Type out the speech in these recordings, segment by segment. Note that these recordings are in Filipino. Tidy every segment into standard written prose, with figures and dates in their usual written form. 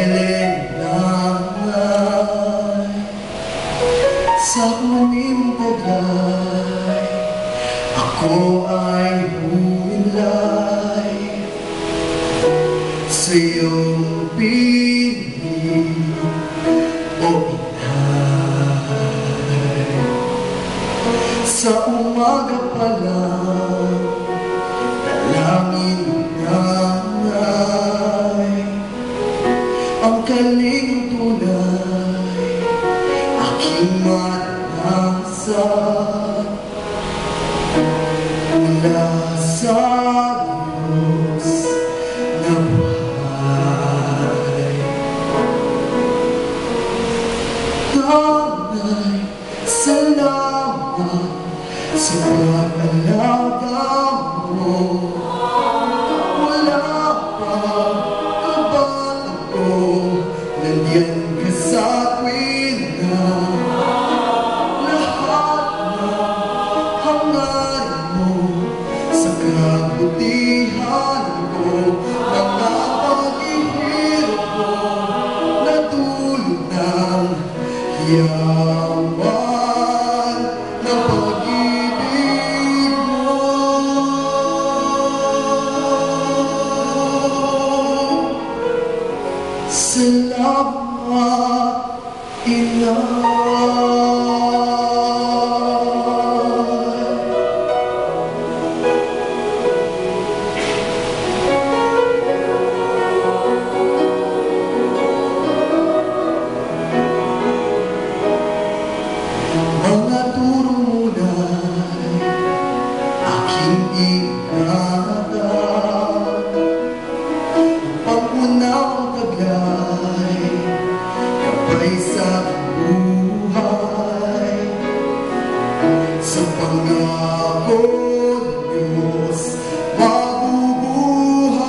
Nilenangay sa uling tagay, ako ay humilay sa iyong piling, o inay. Sa umaga pa lang, dalangin nanay, ang kaling tunay, aking maranasan mula sa Diyos na buhay. Tanay, salamat sa pag-alaga mo. Wala pa kabalo ko, nandiyan ka sa tuwin na lahat ng hangarin mo. Sa kabutihan ko, mga paghihirap ko, natulog ng yaman ng pag-ibig mo. Salamat, Inay. Mga turo mo na'y aking ingatan, pag-unang taglay, gabay sa buhay. Sa pangako ng Diyos, mabubuhay.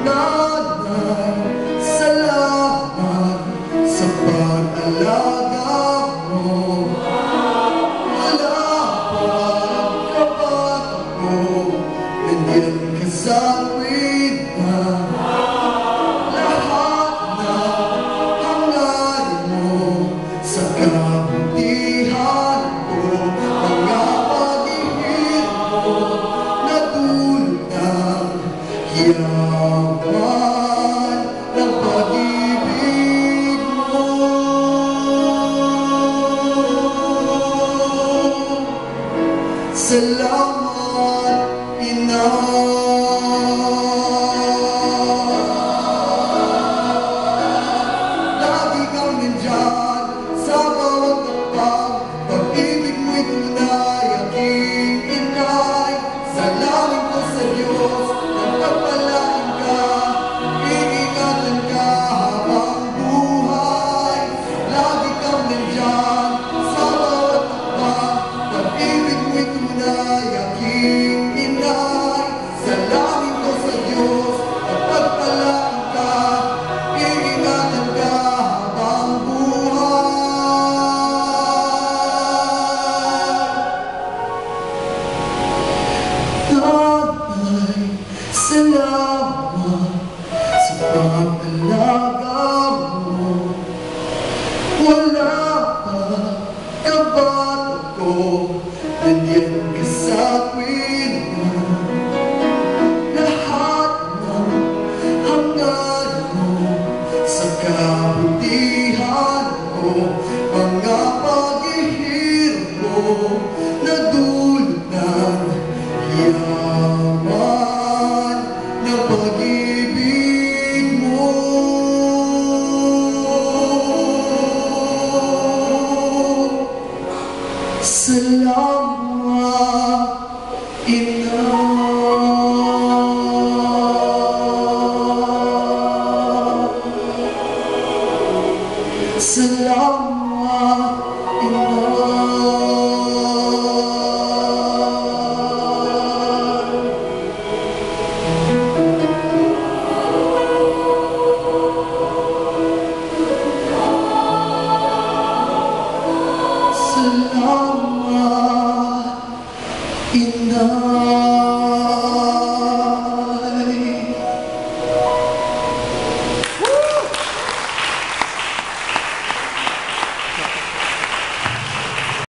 Nanay, salamat sa pag-alaga mo. Wala pang kapat ako, nandiyan ka sa tuwin na lahat ng hangarin mo. Sa kabutihan ko, mga paghihirap mo, natulog ng yaman ng pag-ibig mo. Salamat, Inay. Lagi kang nandyan sa bawat tapak, pag-ibig mo'y tunay, aking inay. Salamin ko sa Diyos, nagpapalain ka, iingatan ka habang buhay. Lagi kang nandyan sa bawat tapak, pag-ibig mo'y tunay, aking inay. Salamin ko sa Diyos, nagpapalain ka, iingatan ka habang buhay. Tatay, salamat sa pag-alaga mo. Wala pa kabat ako, nandiyan ka sa tuwin na lahat ng hangarin mo. Sa kabutihan ko, mga paghihirap mo, nadulot ng yaman ng pag-ibig mo. Salamat, Inay. Salamat, Inay. Salamat, Inay.